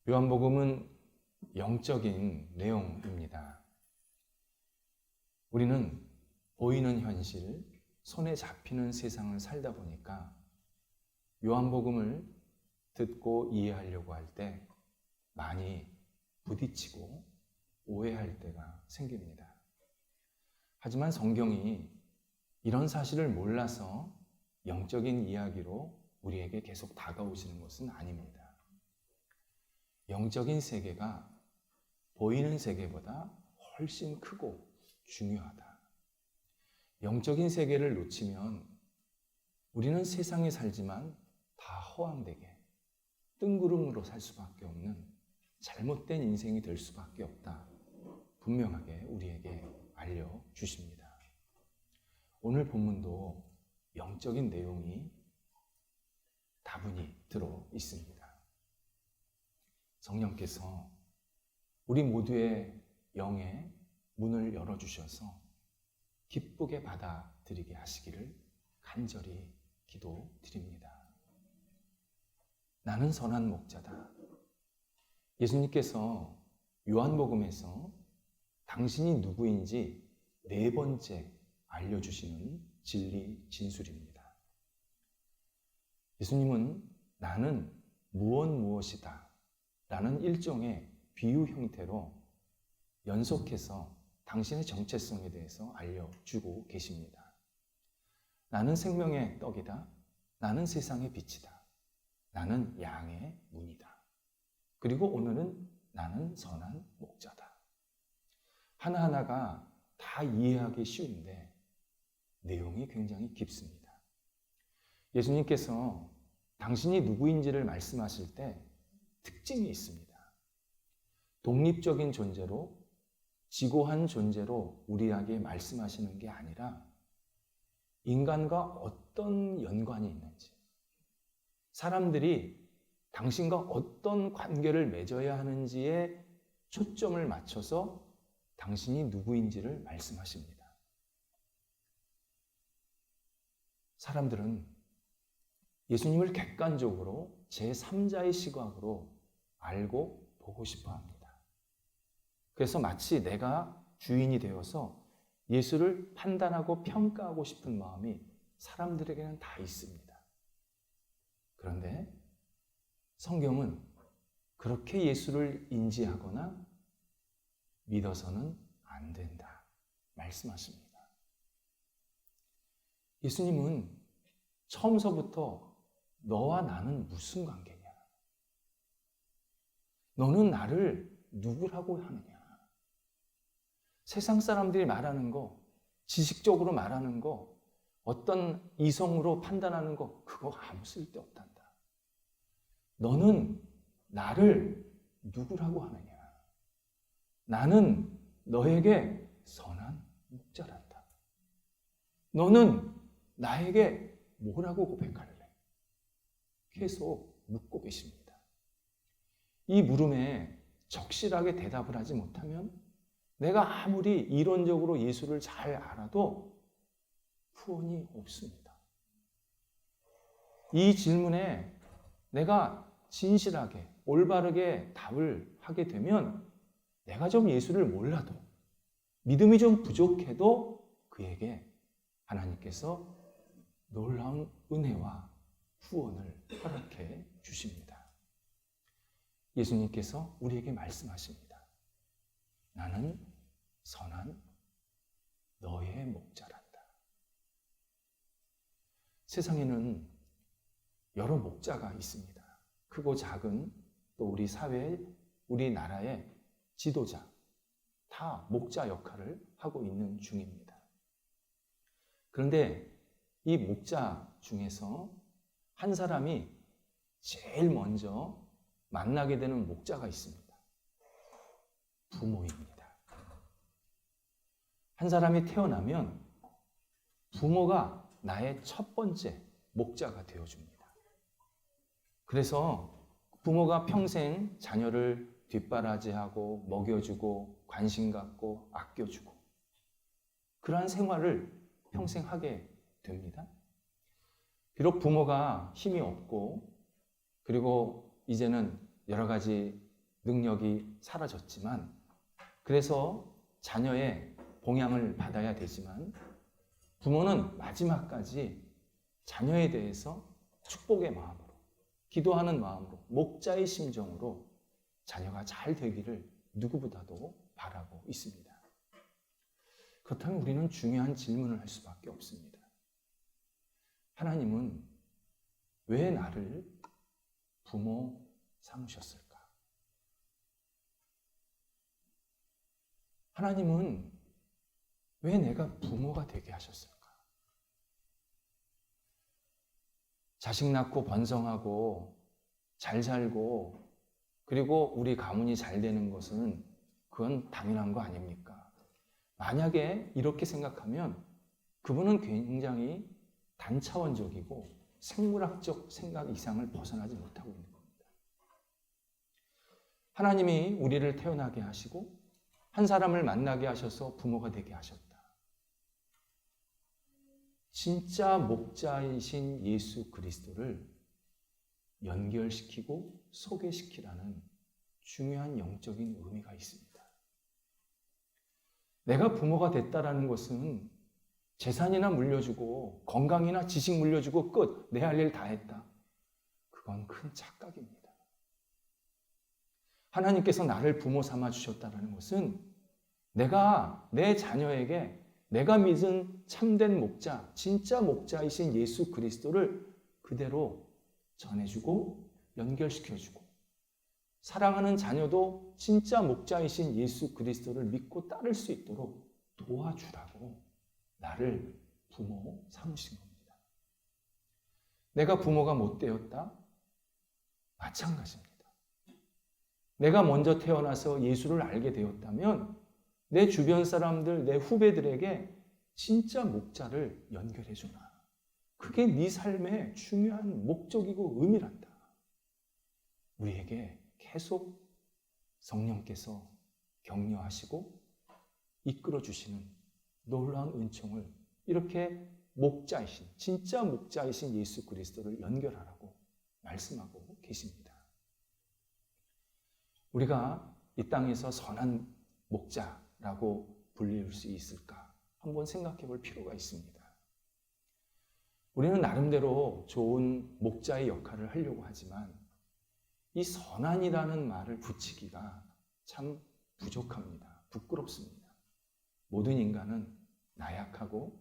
요한복음은 영적인 내용입니다. 우리는 보이는 현실, 손에 잡히는 세상을 살다 보니까 요한복음을 듣고 이해하려고 할 때 많이 부딪히고 오해할 때가 생깁니다. 하지만 성경이 이런 사실을 몰라서 영적인 이야기로 우리에게 계속 다가오시는 것은 아닙니다. 영적인 세계가 보이는 세계보다 훨씬 크고 중요하다. 영적인 세계를 놓치면 우리는 세상에 살지만 다 허황되게 뜬구름으로 살 수밖에 없는 잘못된 인생이 될 수밖에 없다. 분명하게 우리에게 알려주십니다. 오늘 본문도 영적인 내용이 다분히 들어 있습니다. 성령께서 우리 모두의 영의 문을 열어주셔서 기쁘게 받아들이게 하시기를 간절히 기도드립니다. 나는 선한 목자다. 예수님께서 요한복음에서 당신이 누구인지 4번째 알려주시는 진리 진술입니다. 예수님은 나는 무엇이다 라는 일종의 비유 형태로 연속해서 당신의 정체성에 대해서 알려주고 계십니다. 나는 생명의 떡이다. 나는 세상의 빛이다. 나는 양의 문이다. 그리고 오늘은 나는 선한 목자다. 하나하나가 다 이해하기 쉬운데 내용이 굉장히 깊습니다. 예수님께서 당신이 누구인지를 말씀하실 때 특징이 있습니다. 독립적인 존재로 지고한 존재로 우리에게 말씀하시는 게 아니라 인간과 어떤 연관이 있는지, 사람들이 당신과 어떤 관계를 맺어야 하는지에 초점을 맞춰서 당신이 누구인지를 말씀하십니다. 사람들은 예수님을 객관적으로 제3자의 시각으로 알고 보고 싶어 합니다. 그래서 마치 내가 주인이 되어서 예수를 판단하고 평가하고 싶은 마음이 사람들에게는 다 있습니다. 그런데 성경은 그렇게 예수를 인지하거나 믿어서는 안 된다 말씀하십니다. 예수님은 처음서부터 너와 나는 무슨 관계냐? 너는 나를 누구라고 하느냐? 세상 사람들이 말하는 거, 지식적으로 말하는 거, 어떤 이성으로 판단하는 거, 그거 아무 쓸데없단다. 너는 나를 누구라고 하느냐? 나는 너에게 선한 목자란다. 너는 나에게 뭐라고 고백할래? 계속 묻고 계십니다. 이 물음에 적실하게 대답을 하지 못하면 내가 아무리 이론적으로 예수를 잘 알아도 후원이 없습니다. 이 질문에 내가 진실하게 올바르게 답을 하게 되면 내가 좀 예수를 몰라도 믿음이 좀 부족해도 그에게 하나님께서 놀라운 은혜와 후원을 허락해 주십니다. 예수님께서 우리에게 말씀하십니다. 나는 선한 너의 목자란다. 세상에는 여러 목자가 있습니다. 크고 작은 또 우리 사회, 우리나라의 지도자 다 목자 역할을 하고 있는 중입니다. 그런데 이 목자 중에서 한 사람이 제일 먼저 만나게 되는 목자가 있습니다. 부모입니다. 한 사람이 태어나면 부모가 나의 첫 번째 목자가 되어줍니다. 그래서 부모가 평생 자녀를 뒷바라지하고 먹여주고 관심 갖고 아껴주고 그러한 생활을 평생 하게 됩니다. 비록 부모가 힘이 없고 그리고 이제는 여러 가지 능력이 사라졌지만, 그래서 자녀의 봉양을 받아야 되지만, 부모는 마지막까지 자녀에 대해서 축복의 마음으로, 기도하는 마음으로, 목자의 심정으로 자녀가 잘 되기를 누구보다도 바라고 있습니다. 그렇다면 우리는 중요한 질문을 할 수밖에 없습니다. 하나님은 왜 나를 부모 삼으셨을까? 하나님은 왜 내가 부모가 되게 하셨을까? 자식 낳고 번성하고 잘 살고 그리고 우리 가문이 잘 되는 것은 그건 당연한 거 아닙니까? 만약에 이렇게 생각하면 그분은 굉장히 단차원적이고 생물학적 생각 이상을 벗어나지 못하고 있는 겁니다. 하나님이 우리를 태어나게 하시고 한 사람을 만나게 하셔서 부모가 되게 하셨다. 진짜 목자이신 예수 그리스도를 연결시키고 소개시키라는 중요한 영적인 의미가 있습니다. 내가 부모가 됐다라는 것은 재산이나 물려주고 건강이나 지식 물려주고 끝, 내 할 일 다 했다. 그건 큰 착각입니다. 하나님께서 나를 부모 삼아 주셨다는 것은 내가 내 자녀에게 내가 믿은 참된 목자, 진짜 목자이신 예수 그리스도를 그대로 전해주고 연결시켜주고 사랑하는 자녀도 진짜 목자이신 예수 그리스도를 믿고 따를 수 있도록 도와주라고 나를 부모 삼으신 겁니다. 내가 부모가 못 되었다? 마찬가지입니다. 내가 먼저 태어나서 예수를 알게 되었다면 내 주변 사람들, 내 후배들에게 진짜 목자를 연결해 주나. 그게 네 삶의 중요한 목적이고 의미란다. 우리에게 계속 성령께서 격려하시고 이끌어 주시는 놀라운 은총을 이렇게 목자이신, 진짜 목자이신 예수 그리스도를 연결하라고 말씀하고 계십니다. 우리가 이 땅에서 선한 목자라고 불릴 수 있을까? 한번 생각해 볼 필요가 있습니다. 우리는 나름대로 좋은 목자의 역할을 하려고 하지만 이 선한이라는 말을 붙이기가 참 부족합니다. 부끄럽습니다. 모든 인간은 나약하고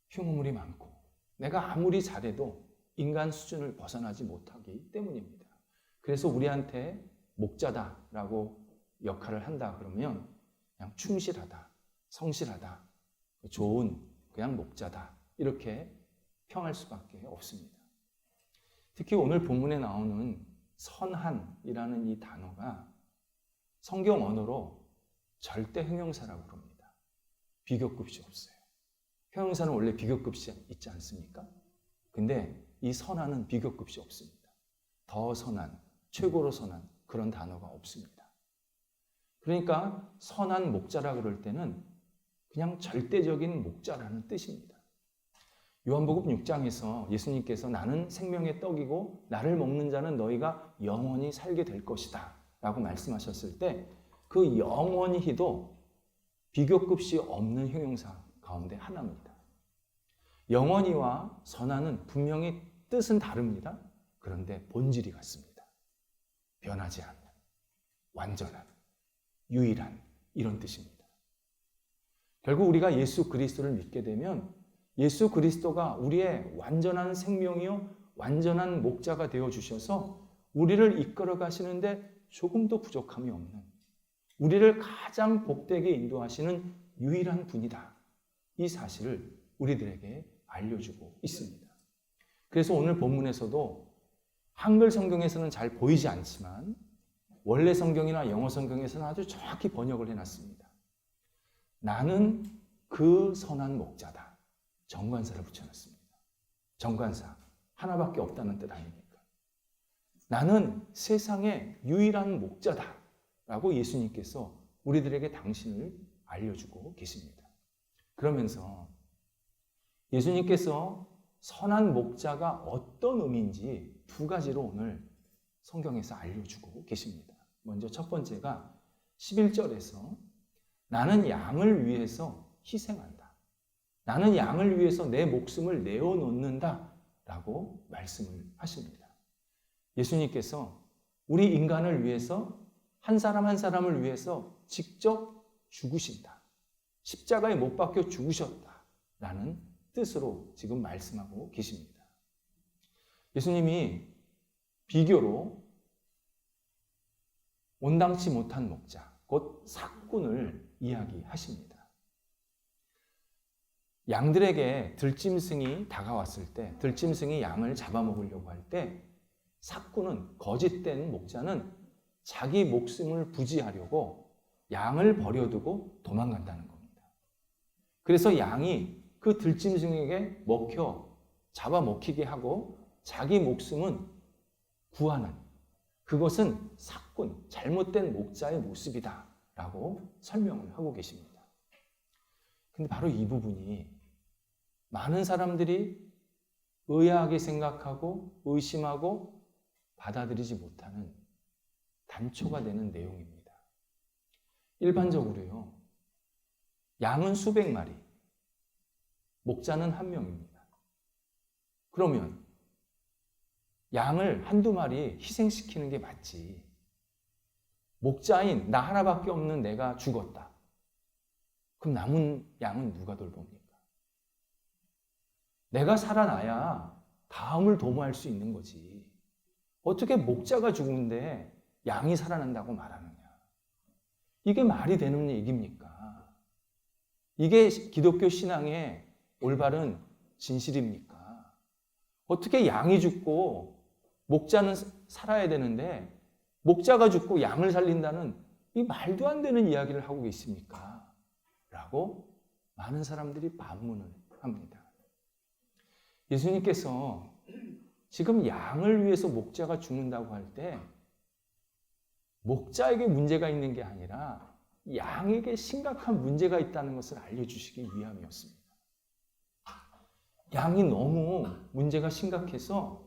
흉물이 많고 내가 아무리 잘해도 인간 수준을 벗어나지 못하기 때문입니다. 그래서 우리한테 목자다라고 역할을 한다 그러면 그냥 충실하다, 성실하다, 좋은 그냥 목자다 이렇게 평할 수밖에 없습니다. 특히 오늘 본문에 나오는 선한이라는 이 단어가 성경 언어로 절대 형용사라고 그럽니다. 비교급이 없어요. 형용사는 원래 비교급이 있지 않습니까? 근데 이 선한은 비교급이 없습니다. 더 선한, 최고로 선한 그런 단어가 없습니다. 그러니까 선한 목자라 그럴 때는 그냥 절대적인 목자라는 뜻입니다. 요한복음 6장에서 예수님께서 나는 생명의 떡이고 나를 먹는 자는 너희가 영원히 살게 될 것이다 라고 말씀하셨을 때 그 영원히도 비교급이 없는 형용사 가운데 하나입니다. 영원히와 선한은 분명히 뜻은 다릅니다. 그런데 본질이 같습니다. 변하지 않는, 완전한, 유일한 이런 뜻입니다. 결국 우리가 예수 그리스도를 믿게 되면 예수 그리스도가 우리의 완전한 생명이요 완전한 목자가 되어 주셔서 우리를 이끌어 가시는데 조금도 부족함이 없는 우리를 가장 복되게 인도하시는 유일한 분이다. 이 사실을 우리들에게 알려주고 있습니다. 그래서 오늘 본문에서도 한글 성경에서는 잘 보이지 않지만 원래 성경이나 영어 성경에서는 아주 정확히 번역을 해놨습니다. 나는 그 선한 목자다. 정관사를 붙여놨습니다. 정관사, 하나밖에 없다는 뜻 아닙니까? 나는 세상의 유일한 목자다. 라고 예수님께서 우리들에게 당신을 알려주고 계십니다. 그러면서 예수님께서 선한 목자가 어떤 의미인지 두 가지로 오늘 성경에서 알려주고 계십니다. 먼저 첫 번째가 11절에서 나는 양을 위해서 희생한다. 나는 양을 위해서 내 목숨을 내어놓는다 라고 말씀을 하십니다. 예수님께서 우리 인간을 위해서 한 사람 한 사람을 위해서 직접 죽으신다. 십자가에 못 박혀 죽으셨다라는 뜻으로 지금 말씀하고 계십니다. 예수님이 비교로 온당치 못한 목자, 곧 삭군을 이야기하십니다. 양들에게 들짐승이 다가왔을 때, 들짐승이 양을 잡아먹으려고 할 때 삭군은, 거짓된 목자는 자기 목숨을 부지하려고 양을 버려두고 도망간다는 겁니다. 그래서 양이 그 들짐승에게 잡아먹히게 하고 자기 목숨은 구하는, 그것은 삭군, 잘못된 목자의 모습이다 라고 설명을 하고 계십니다. 근데 바로 이 부분이 많은 사람들이 의아하게 생각하고 의심하고 받아들이지 못하는 단초가 되는 내용입니다. 일반적으로요, 양은 수백 마리, 목자는 한 명입니다. 그러면 양을 한두 마리 희생시키는 게 맞지. 목자인 나 하나밖에 없는 내가 죽었다. 그럼 남은 양은 누가 돌봅니까? 내가 살아나야 다음을 도모할 수 있는 거지. 어떻게 목자가 죽는데 양이 살아난다고 말하느냐. 이게 말이 되는 얘기입니까? 이게 기독교 신앙의 올바른 진실입니까? 어떻게 양이 죽고 목자는 살아야 되는데 목자가 죽고 양을 살린다는 이 말도 안 되는 이야기를 하고 계십니까? 라고 많은 사람들이 반문을 합니다. 예수님께서 지금 양을 위해서 목자가 죽는다고 할 때 목자에게 문제가 있는 게 아니라 양에게 심각한 문제가 있다는 것을 알려주시기 위함이었습니다. 양이 너무 문제가 심각해서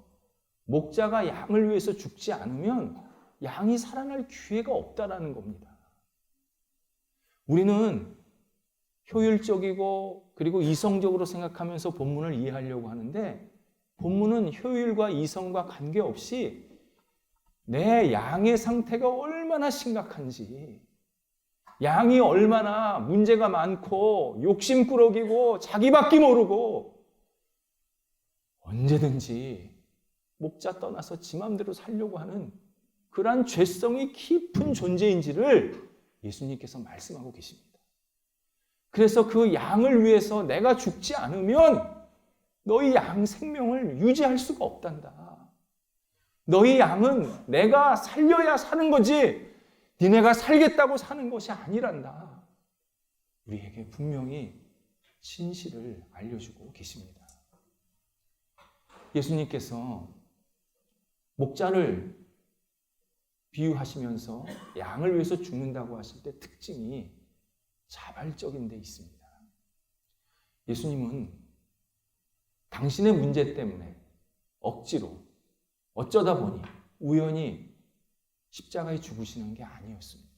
목자가 양을 위해서 죽지 않으면 양이 살아날 기회가 없다라는 겁니다. 우리는 효율적이고 그리고 이성적으로 생각하면서 본문을 이해하려고 하는데 본문은 효율과 이성과 관계없이 내 양의 상태가 얼마나 심각한지, 양이 얼마나 문제가 많고 욕심꾸러기고 자기밖에 모르고 언제든지 목자 떠나서 지 맘대로 살려고 하는 그러한 죄성이 깊은 존재인지를 예수님께서 말씀하고 계십니다. 그래서 그 양을 위해서 내가 죽지 않으면 너희 양 생명을 유지할 수가 없단다. 너희 양은 내가 살려야 사는 거지 니네가 살겠다고 사는 것이 아니란다. 우리에게 분명히 진실을 알려주고 계십니다. 예수님께서 목자를 비유하시면서 양을 위해서 죽는다고 하실 때 특징이 자발적인 데 있습니다. 예수님은 당신의 문제 때문에 억지로 어쩌다 보니 우연히 십자가에 죽으시는 게 아니었습니다.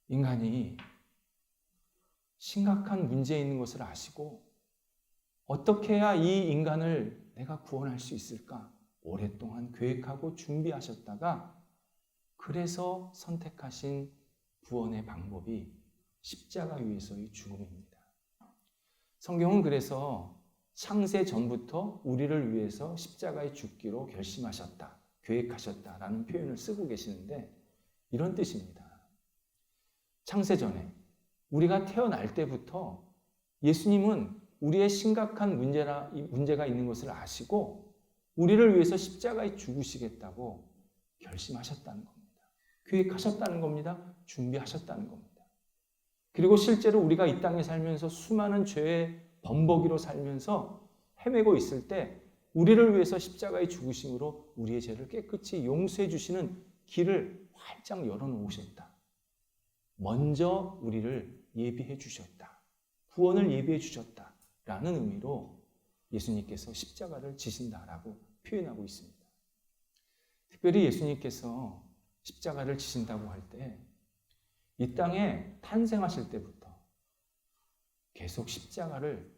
인간이 심각한 문제에 있는 것을 아시고 어떻게 해야 이 인간을 내가 구원할 수 있을까? 오랫동안 계획하고 준비하셨다가 그래서 선택하신 구원의 방법이 십자가 위에서의 죽음입니다. 성경은 그래서 창세 전부터 우리를 위해서 십자가에 죽기로 결심하셨다, 계획하셨다라는 표현을 쓰고 계시는데 이런 뜻입니다. 창세 전에 우리가 태어날 때부터 예수님은 우리의 심각한 문제가 있는 것을 아시고 우리를 위해서 십자가에 죽으시겠다고 결심하셨다는 겁니다. 계획하셨다는 겁니다. 준비하셨다는 겁니다. 그리고 실제로 우리가 이 땅에 살면서 수많은 죄의 범벅이로 살면서 헤매고 있을 때 우리를 위해서 십자가에 죽으심으로 우리의 죄를 깨끗이 용서해 주시는 길을 활짝 열어놓으셨다. 먼저 우리를 예비해 주셨다. 구원을 예비해 주셨다라는 의미로 예수님께서 십자가를 지신다라고 표현하고 있습니다. 특별히 예수님께서 십자가를 지신다고 할 때 이 땅에 탄생하실 때부터 계속 십자가를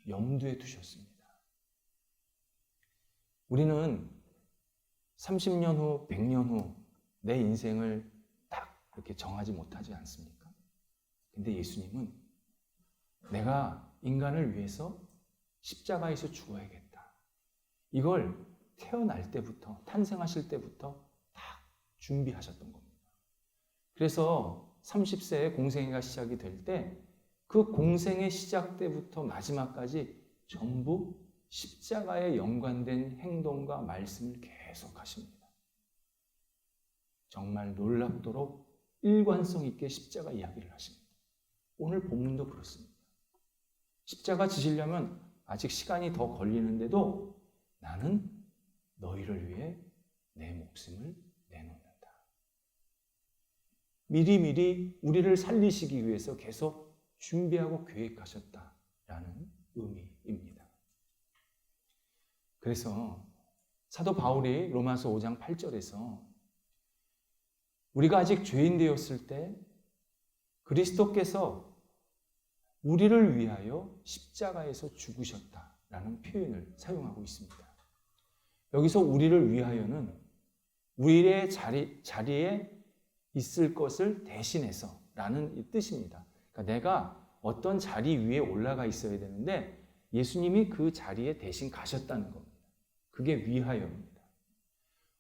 염두에 두셨습니다. 우리는 30년 후, 100년 후 내 인생을 딱 이렇게 정하지 못하지 않습니까? 근데 예수님은 내가 인간을 위해서 십자가에서 죽어야겠다. 이걸 태어날 때부터, 탄생하실 때부터 다 준비하셨던 겁니다. 그래서 30세에 공생애가 시작이 될 때 그 공생의 시작 때부터 마지막까지 전부 십자가에 연관된 행동과 말씀을 계속 하십니다. 정말 놀랍도록 일관성 있게 십자가 이야기를 하십니다. 오늘 본문도 그렇습니다. 십자가 지시려면 아직 시간이 더 걸리는데도 나는 너희를 위해 내 목숨을 내놓는다. 미리미리 우리를 살리시기 위해서 계속 준비하고 계획하셨다라는 의미입니다. 그래서 사도 바울이 로마서 5장 8절에서 우리가 아직 죄인 되었을 때 그리스도께서 우리를 위하여 십자가에서 죽으셨다라는 표현을 사용하고 있습니다. 여기서 우리를 위하여는 우리의 자리에 있을 것을 대신해서 라는 이 뜻입니다. 그러니까 내가 어떤 자리 위에 올라가 있어야 되는데 예수님이 그 자리에 대신 가셨다는 겁니다. 그게 위하여입니다.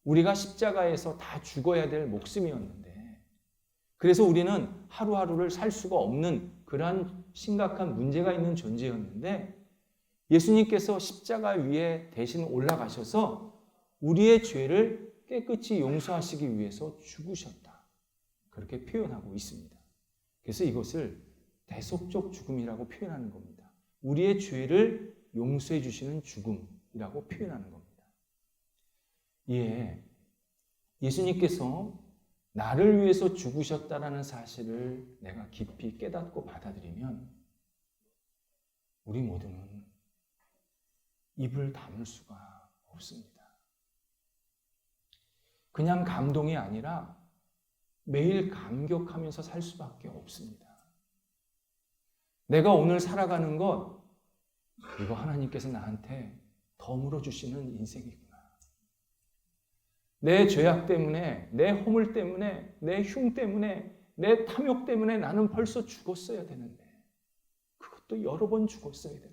우리가 십자가에서 다 죽어야 될 목숨이었는데 그래서 우리는 하루하루를 살 수가 없는 그러한 심각한 문제가 있는 존재였는데 예수님께서 십자가 위에 대신 올라가셔서 우리의 죄를 깨끗이 용서하시기 위해서 죽으셨다. 그렇게 표현하고 있습니다. 그래서 이것을 대속적 죽음이라고 표현하는 겁니다. 우리의 죄를 용서해 주시는 죽음이라고 표현하는 겁니다. 예수님께서 나를 위해서 죽으셨다라는 사실을 내가 깊이 깨닫고 받아들이면 우리 모두는 입을 다물 수가 없습니다. 그냥 감동이 아니라 매일 감격하면서 살 수밖에 없습니다. 내가 오늘 살아가는 것, 이거 하나님께서 나한테 덤으로 주시는 인생이구나. 내 죄악 때문에, 내 허물 때문에, 내 흉 때문에, 내 탐욕 때문에 나는 벌써 죽었어야 되는데, 그것도 여러 번 죽었어야 되는데,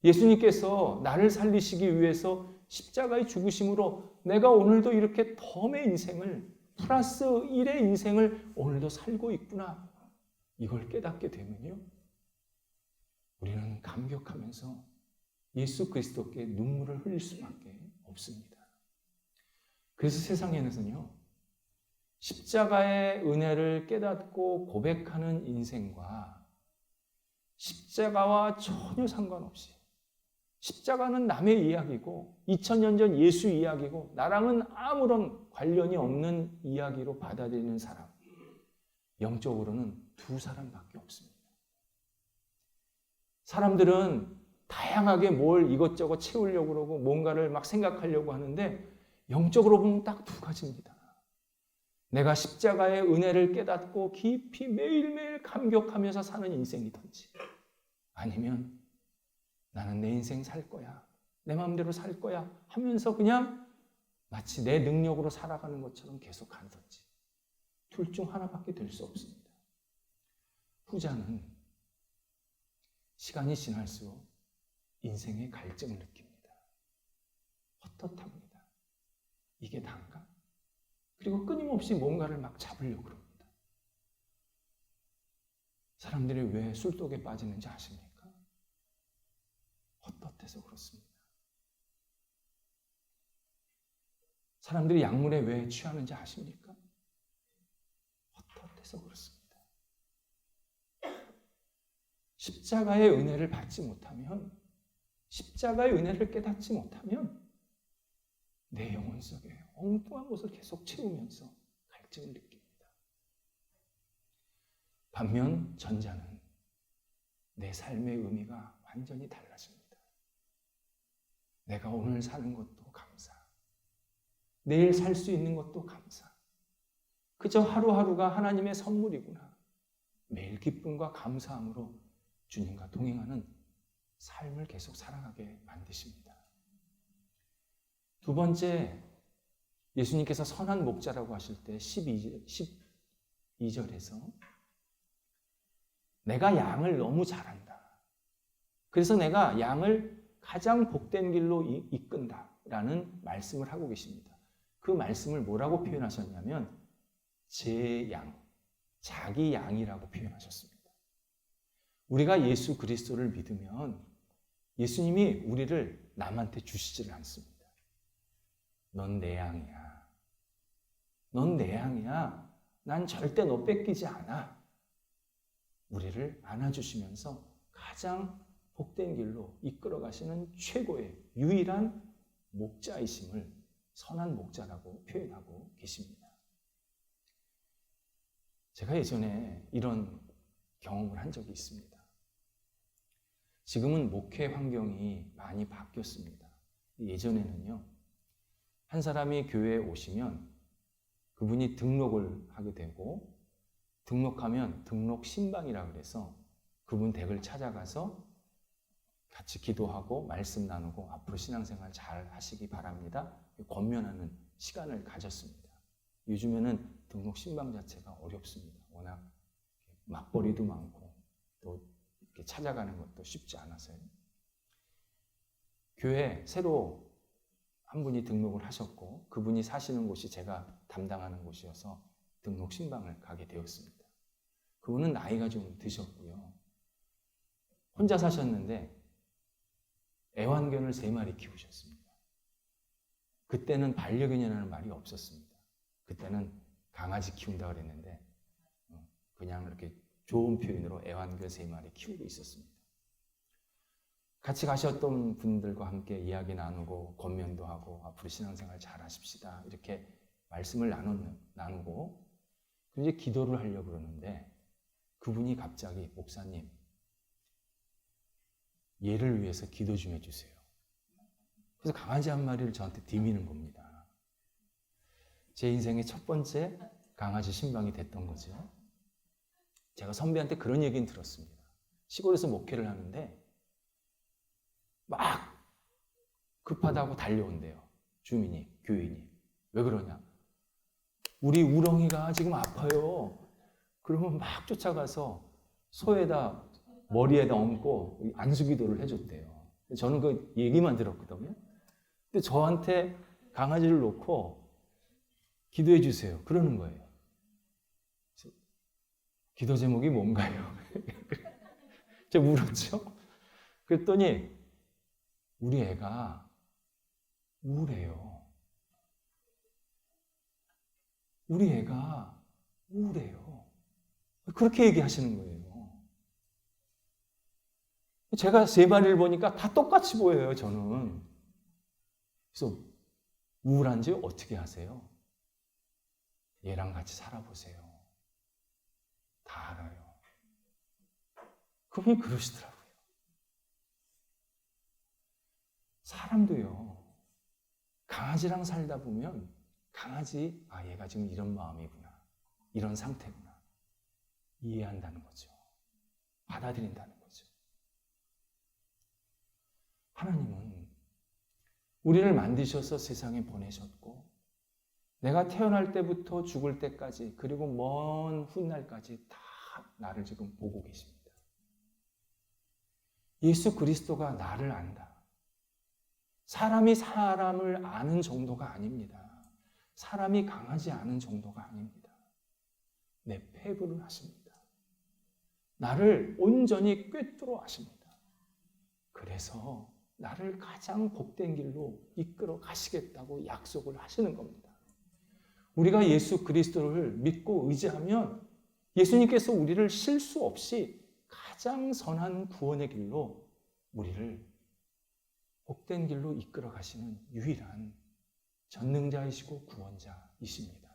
예수님께서 나를 살리시기 위해서 십자가의 죽으심으로 내가 오늘도 이렇게 덤의 인생을, 플러스 1의 인생을 오늘도 살고 있구나. 이걸 깨닫게 되면요, 우리는 감격하면서 예수 그리스도께 눈물을 흘릴 수밖에 없습니다. 그래서 세상에는요, 십자가의 은혜를 깨닫고 고백하는 인생과 십자가와 전혀 상관없이 십자가는 남의 이야기고 2000년 전 예수 이야기고 나랑은 아무런 관련이 없는 이야기로 받아들이는 사람, 영적으로는 두 사람밖에 없습니다. 사람들은 다양하게 뭘 이것저것 채우려고 그러고 뭔가를 막 생각하려고 하는데 영적으로 보면 딱 두 가지입니다. 내가 십자가의 은혜를 깨닫고 깊이 매일매일 감격하면서 사는 인생이든지 아니면 나는 내 인생 살 거야, 내 마음대로 살 거야 하면서 그냥 마치 내 능력으로 살아가는 것처럼 계속 가든지 둘 중 하나밖에 될 수 없습니다. 후자는 시간이 지날수록 인생의 갈증을 느낍니다. 헛헛합니다. 이게 단가? 그리고 끊임없이 뭔가를 막 잡으려고 그럽니다. 사람들이 왜 술독에 빠지는지 아십니까? 헛헛해서 그렇습니다. 사람들이 약물에 왜 취하는지 아십니까? 헛헛해서 그렇습니다. 십자가의 은혜를 받지 못하면, 십자가의 은혜를 깨닫지 못하면 내 영혼 속에 엉뚱한 것을 계속 채우면서 갈증을 느낍니다. 반면 전자는 내 삶의 의미가 완전히 달라집니다. 내가 오늘 사는 것도 감사, 내일 살 수 있는 것도 감사. 그저 하루하루가 하나님의 선물이구나. 매일 기쁨과 감사함으로 주님과 동행하는 삶을 계속 살아가게 만드십니다. 두 번째, 예수님께서 선한 목자라고 하실 때 12절에서 내가 양을 너무 잘한다. 그래서 내가 양을 가장 복된 길로 이끈다라는 말씀을 하고 계십니다. 그 말씀을 뭐라고 표현하셨냐면 제 양, 자기 양이라고 표현하셨습니다. 우리가 예수 그리스도를 믿으면 예수님이 우리를 남한테 주시지를 않습니다. 넌 내 양이야. 넌 내 양이야. 난 절대 너 뺏기지 않아. 우리를 안아주시면서 가장 복된 길로 이끌어 가시는 최고의 유일한 목자이심을 선한 목자라고 표현하고 계십니다. 제가 예전에 이런 경험을 한 적이 있습니다. 지금은 목회 환경이 많이 바뀌었습니다. 예전에는요, 한 사람이 교회에 오시면 그분이 등록을 하게 되고, 등록하면 등록 신방이라 그래서 그분 댁을 찾아가서 같이 기도하고 말씀 나누고 앞으로 신앙생활 잘 하시기 바랍니다. 권면하는 시간을 가졌습니다. 요즘에는 등록 신방 자체가 어렵습니다. 워낙 맞벌이도 많고 또 이렇게 찾아가는 것도 쉽지 않아서요. 교회에 새로 한 분이 등록을 하셨고 그분이 사시는 곳이 제가 담당하는 곳이어서 등록 신방을 가게 되었습니다. 그분은 나이가 좀 드셨고요. 혼자 사셨는데 애완견을 3마리 키우셨습니다. 그때는 반려견이라는 말이 없었습니다. 그때는 강아지 키운다 그랬는데 그냥 이렇게 좋은 표현으로 애완견 3마리 키우고 있었습니다. 같이 가셨던 분들과 함께 이야기 나누고 권면도 하고 앞으로 신앙생활 잘 하십시다 이렇게 말씀을 나누고 이제 기도를 하려고 그러는데 그분이 갑자기 목사님 얘를 위해서 기도 좀 해주세요. 그래서 강아지 한 마리를 저한테 디미는 겁니다. 제 인생의 첫 번째 강아지 신방이 됐던 거죠. 제가 선배한테 그런 얘기는 들었습니다. 시골에서 목회를 하는데 막 급하다고 달려온대요. 주민이, 교인이. 왜 그러냐? 우리 우렁이가 지금 아파요. 그러면 막 쫓아가서 소에다 머리에다 얹고 안수기도를 해줬대요. 저는 그 얘기만 들었거든요. 근데 저한테 강아지를 놓고 기도해 주세요. 그러는 거예요. 기도 제목이 뭔가요? 제가 물었죠. 그랬더니 우리 애가 우울해요. 우리 애가 우울해요. 그렇게 얘기하시는 거예요. 제가 3마리를 보니까 다 똑같이 보여요, 저는. 그래서 우울한지 어떻게 하세요? 얘랑 같이 살아보세요. 다 알아요. 그분이 그러시더라고요. 사람도요, 강아지랑 살다 보면 강아지, 얘가 지금 이런 마음이구나. 이런 상태구나. 이해한다는 거죠. 받아들인다는 거죠. 하나님은 우리를 만드셔서 세상에 보내셨고 내가 태어날 때부터 죽을 때까지 그리고 먼 훗날까지 다 나를 지금 보고 계십니다. 예수 그리스도가 나를 안다. 사람이 사람을 아는 정도가 아닙니다. 사람이 강하지 않은 정도가 아닙니다. 내 패부를 아십니다. 나를 온전히 꿰뚫어 아십니다. 그래서 나를 가장 복된 길로 이끌어 가시겠다고 약속을 하시는 겁니다. 우리가 예수 그리스도를 믿고 의지하면 예수님께서 우리를 실수 없이 가장 선한 구원의 길로 우리를 복된 길로 이끌어 가시는 유일한 전능자이시고 구원자이십니다.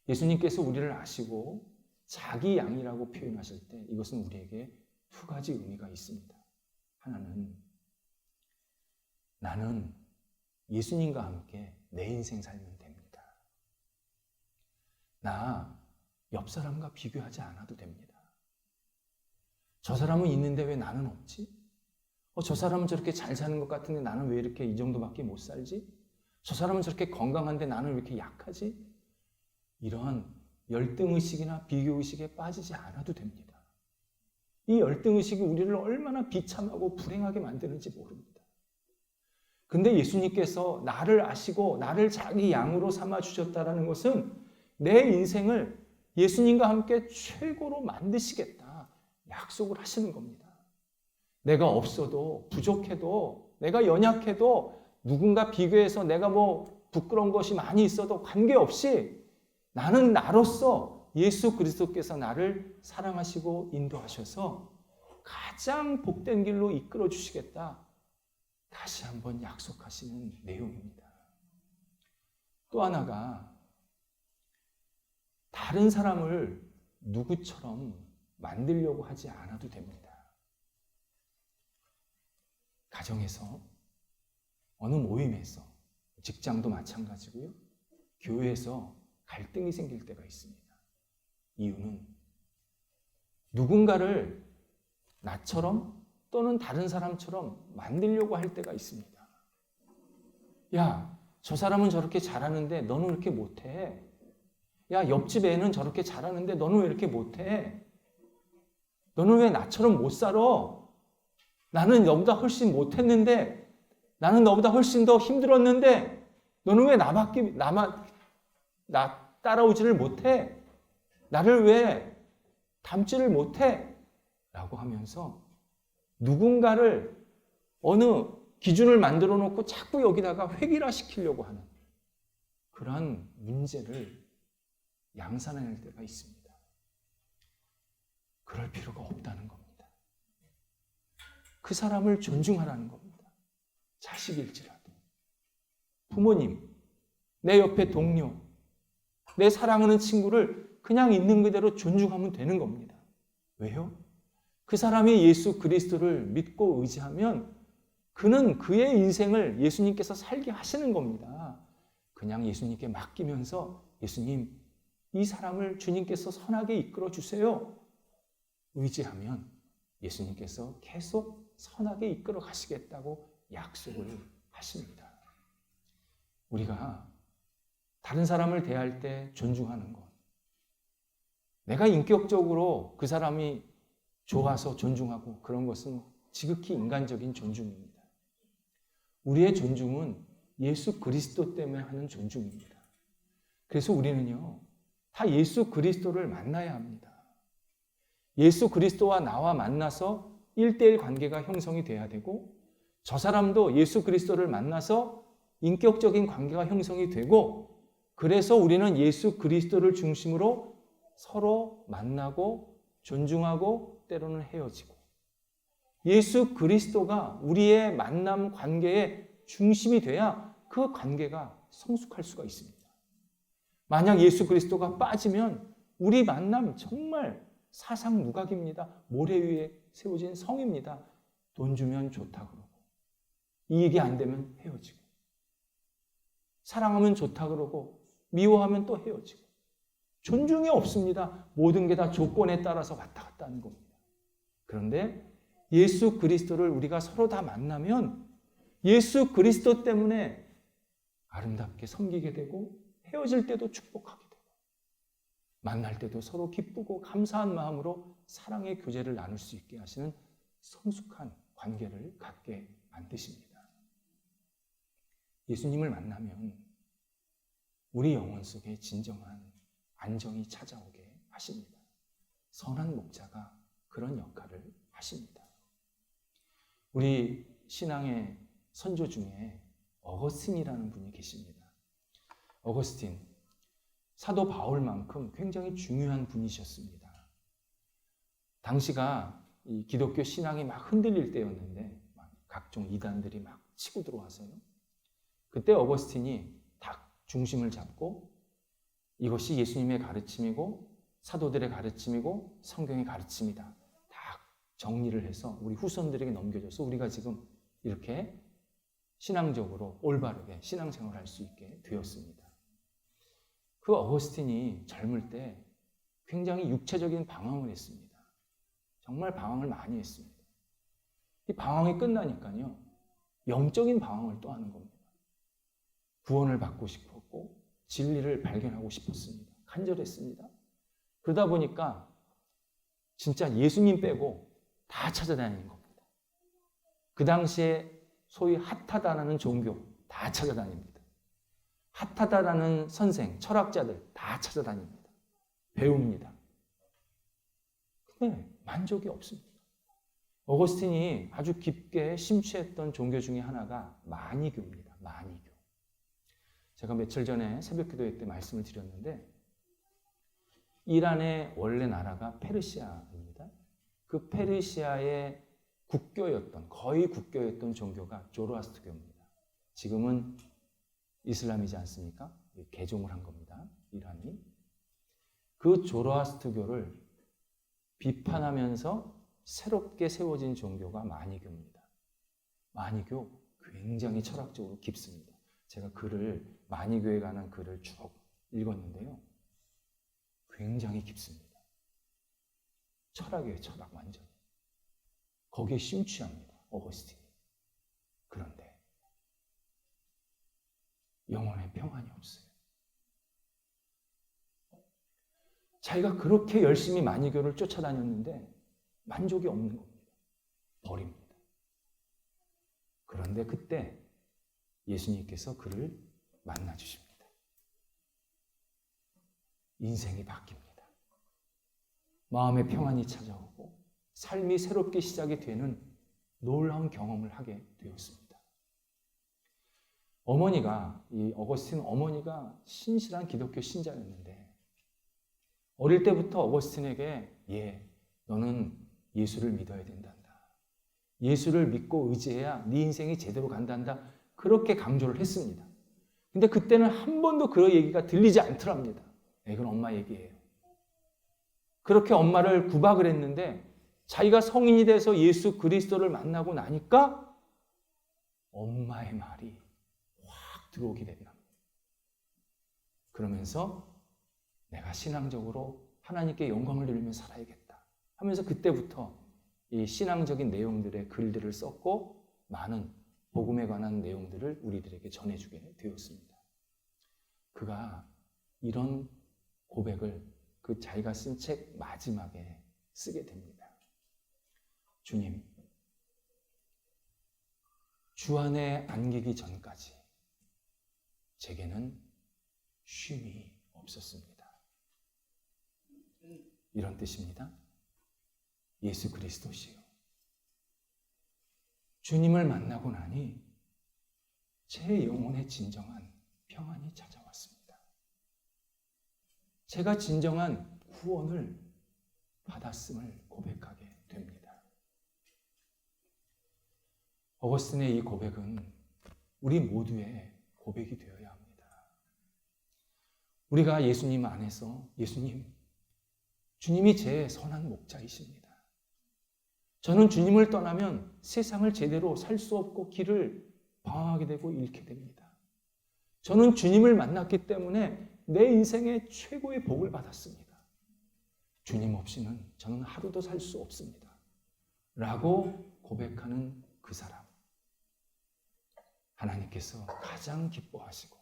예수님께서 우리를 아시고 자기 양이라고 표현하실 때 이것은 우리에게 2가지 의미가 있습니다. 하나는 나는 예수님과 함께 내 인생 살면 됩니다. 나 옆 사람과 비교하지 않아도 됩니다. 저 사람은 있는데 왜 나는 없지? 저 사람은 저렇게 잘 사는 것 같은데 나는 왜 이렇게 이 정도밖에 못 살지? 저 사람은 저렇게 건강한데 나는 왜 이렇게 약하지? 이런 열등의식이나 비교의식에 빠지지 않아도 됩니다. 이 열등의식이 우리를 얼마나 비참하고 불행하게 만드는지 모릅니다. 근데 예수님께서 나를 아시고 나를 자기 양으로 삼아주셨다는 것은 내 인생을 예수님과 함께 최고로 만드시겠다 약속을 하시는 겁니다. 내가 없어도 부족해도 내가 연약해도 누군가 비교해서 내가 부끄러운 것이 많이 있어도 관계없이 나는 나로서 예수 그리스도께서 나를 사랑하시고 인도하셔서 가장 복된 길로 이끌어 주시겠다. 다시 한번 약속하시는 내용입니다. 또 하나가 다른 사람을 누구처럼 만들려고 하지 않아도 됩니다. 가정에서, 어느 모임에서, 직장도 마찬가지고요. 교회에서 갈등이 생길 때가 있습니다. 이유는 누군가를 나처럼 또는 다른 사람처럼 만들려고 할 때가 있습니다. 야, 저 사람은 저렇게 잘하는데 너는 왜 이렇게 못해? 야, 옆집 애는 저렇게 잘하는데 너는 왜 이렇게 못해? 너는 왜 나처럼 못 살아? 나는 너보다 훨씬 못했는데, 나는 너보다 훨씬 더 힘들었는데 너는 왜 나 따라오지를 못해? 나를 왜 닮지를 못해? 라고 하면서 누군가를 어느 기준을 만들어 놓고 자꾸 여기다가 획일화시키려고 하는 그러한 문제를 양산해낼 때가 있습니다. 그럴 필요가 없다는 겁니다. 그 사람을 존중하라는 겁니다. 자식일지라도, 부모님, 내 옆에 동료, 내 사랑하는 친구를 그냥 있는 그대로 존중하면 되는 겁니다. 왜요? 그 사람이 예수 그리스도를 믿고 의지하면 그는 그의 인생을 예수님께서 살게 하시는 겁니다. 그냥 예수님께 맡기면서 예수님, 이 사람을 주님께서 선하게 이끌어 주세요. 의지하면 예수님께서 계속 선하게 이끌어 가시겠다고 약속을 하십니다. 우리가 다른 사람을 대할 때 존중하는 것, 내가 인격적으로 그 사람이 좋아서 존중하고 그런 것은 지극히 인간적인 존중입니다. 우리의 존중은 예수 그리스도 때문에 하는 존중입니다. 그래서 우리는요, 다 예수 그리스도를 만나야 합니다. 예수 그리스도와 나와 만나서 1대1 관계가 형성이 돼야 되고, 저 사람도 예수 그리스도를 만나서 인격적인 관계가 형성이 되고, 그래서 우리는 예수 그리스도를 중심으로 서로 만나고 존중하고 때로는 헤어지고, 예수 그리스도가 우리의 만남 관계의 중심이 돼야 그 관계가 성숙할 수가 있습니다. 만약 예수 그리스도가 빠지면 우리 만남 정말 사상누각입니다. 모래 위에 세워진 성입니다. 돈 주면 좋다 그러고, 이익이 안 되면 헤어지고, 사랑하면 좋다 그러고 미워하면 또 헤어지고, 존중이 없습니다. 모든 게 다 조건에 따라서 왔다 갔다 하는 겁니다. 그런데 예수 그리스도를 우리가 서로 다 만나면 예수 그리스도 때문에 아름답게 섬기게 되고, 헤어질 때도 축복하게 되고, 만날 때도 서로 기쁘고 감사한 마음으로 사랑의 교제를 나눌 수 있게 하시는 성숙한 관계를 갖게 만드십니다. 예수님을 만나면 우리 영혼 속에 진정한 안정이 찾아오게 하십니다. 선한 목자가 그런 역할을 하십니다. 우리 신앙의 선조 중에 어거스틴이라는 분이 계십니다. 어거스틴, 사도 바울만큼 굉장히 중요한 분이셨습니다. 당시가 이 기독교 신앙이 막 흔들릴 때였는데 막 각종 이단들이 막 치고 들어와서요. 그때 어거스틴이 딱 중심을 잡고 이것이 예수님의 가르침이고 사도들의 가르침이고 성경의 가르침이다. 딱 정리를 해서 우리 후손들에게 넘겨줘서 우리가 지금 이렇게 신앙적으로 올바르게 신앙생활을 할 수 있게 되었습니다. 그 어거스틴이 젊을 때 굉장히 육체적인 방황을 했습니다. 정말 방황을 많이 했습니다. 이 방황이 끝나니까요, 영적인 방황을 또 하는 겁니다. 구원을 받고 싶었고 진리를 발견하고 싶었습니다. 간절했습니다. 그러다 보니까 진짜 예수님 빼고 다 찾아다니는 겁니다. 그 당시에 소위 핫하다라는 종교 다 찾아다닙니다. 핫하다라는 선생, 철학자들 다 찾아다닙니다. 배웁니다. 근데 만족이 없습니다. 어거스틴이 아주 깊게 심취했던 종교 중에 하나가 마니교입니다. 마니교. 제가 며칠 전에 새벽기도회 때 말씀을 드렸는데 이란의 원래 나라가 페르시아입니다. 그 페르시아의 국교였던, 거의 국교였던 종교가 조로아스트교입니다. 지금은 이슬람이지 않습니까? 개종을 한 겁니다. 이란이. 그 조로아스트교를 비판하면서 새롭게 세워진 종교가 마니교입니다. 마니교 굉장히 철학적으로 깊습니다. 제가 마니교에 관한 글을 쭉 읽었는데요. 굉장히 깊습니다. 철학이에요, 철학 완전. 거기에 심취합니다, 어거스틴이. 그런데 영혼의 평안이 없어요. 자기가 그렇게 열심히 마니교를 쫓아다녔는데 만족이 없는 겁니다. 버립니다. 그런데 그때 예수님께서 그를 만나주십니다. 인생이 바뀝니다. 마음의 평안이 찾아오고 삶이 새롭게 시작이 되는 놀라운 경험을 하게 되었습니다. 이 어거스틴 어머니가 신실한 기독교 신자였는데 어릴 때부터 어거스틴에게 너는 예수를 믿어야 된단다. 예수를 믿고 의지해야 네 인생이 제대로 간단다. 그렇게 강조를 했습니다. 근데 그때는 한 번도 그 얘기가 들리지 않더랍니다. 이건 엄마 얘기예요. 그렇게 엄마를 구박을 했는데 자기가 성인이 돼서 예수 그리스도를 만나고 나니까 엄마의 말이 확 들어오게 됐나. 그러면서 내가 신앙적으로 하나님께 영광을 돌리며 살아야겠다 하면서 그때부터 이 신앙적인 내용들의 글들을 썼고 많은 복음에 관한 내용들을 우리들에게 전해주게 되었습니다. 그가 이런 고백을 그 자기가 쓴 책 마지막에 쓰게 됩니다. 주님, 주 안에 안기기 전까지 제게는 쉼이 없었습니다. 이런 뜻입니다. 예수 그리스도시요. 주님을 만나고 나니 제 영혼에 진정한 평안이 찾아왔습니다. 제가 진정한 구원을 받았음을 고백하게 됩니다. 어거스틴의 이 고백은 우리 모두의 고백이 되어야 합니다. 우리가 예수님 안에서 주님이 제 선한 목자이십니다. 저는 주님을 떠나면 세상을 제대로 살 수 없고 길을 방황하게 되고 잃게 됩니다. 저는 주님을 만났기 때문에 내 인생의 최고의 복을 받았습니다. 주님 없이는 저는 하루도 살 수 없습니다. 라고 고백하는 그 사람. 하나님께서 가장 기뻐하시고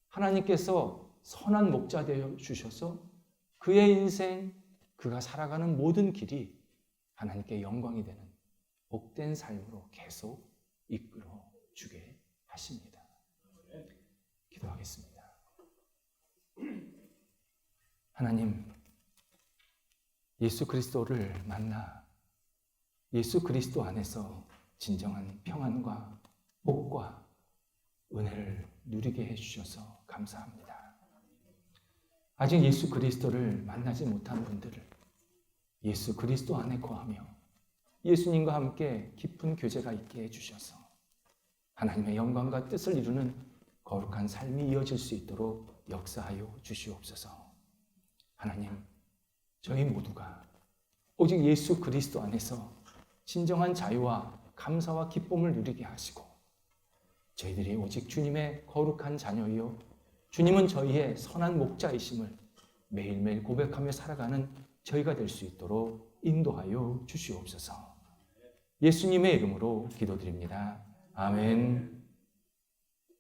하나님께서 선한 목자 되어 주셔서 그의 인생, 그가 살아가는 모든 길이 하나님께 영광이 되는 복된 삶으로 계속 이끌어 주게 하십니다. 기도하겠습니다. 하나님, 예수 그리스도를 만나 예수 그리스도 안에서 진정한 평안과 복과 은혜를 누리게 해주셔서 감사합니다. 아직 예수 그리스도를 만나지 못한 분들을 예수 그리스도 안에 거하며 예수님과 함께 깊은 교제가 있게 해주셔서 하나님의 영광과 뜻을 이루는 거룩한 삶이 이어질 수 있도록 역사하여 주시옵소서. 하나님, 저희 모두가 오직 예수 그리스도 안에서 진정한 자유와 감사와 기쁨을 누리게 하시고 저희들이 오직 주님의 거룩한 자녀이요 주님은 저희의 선한 목자이심을 매일매일 고백하며 살아가는 저희가 될 수 있도록 인도하여 주시옵소서. 예수님의 이름으로 기도드립니다. 아멘.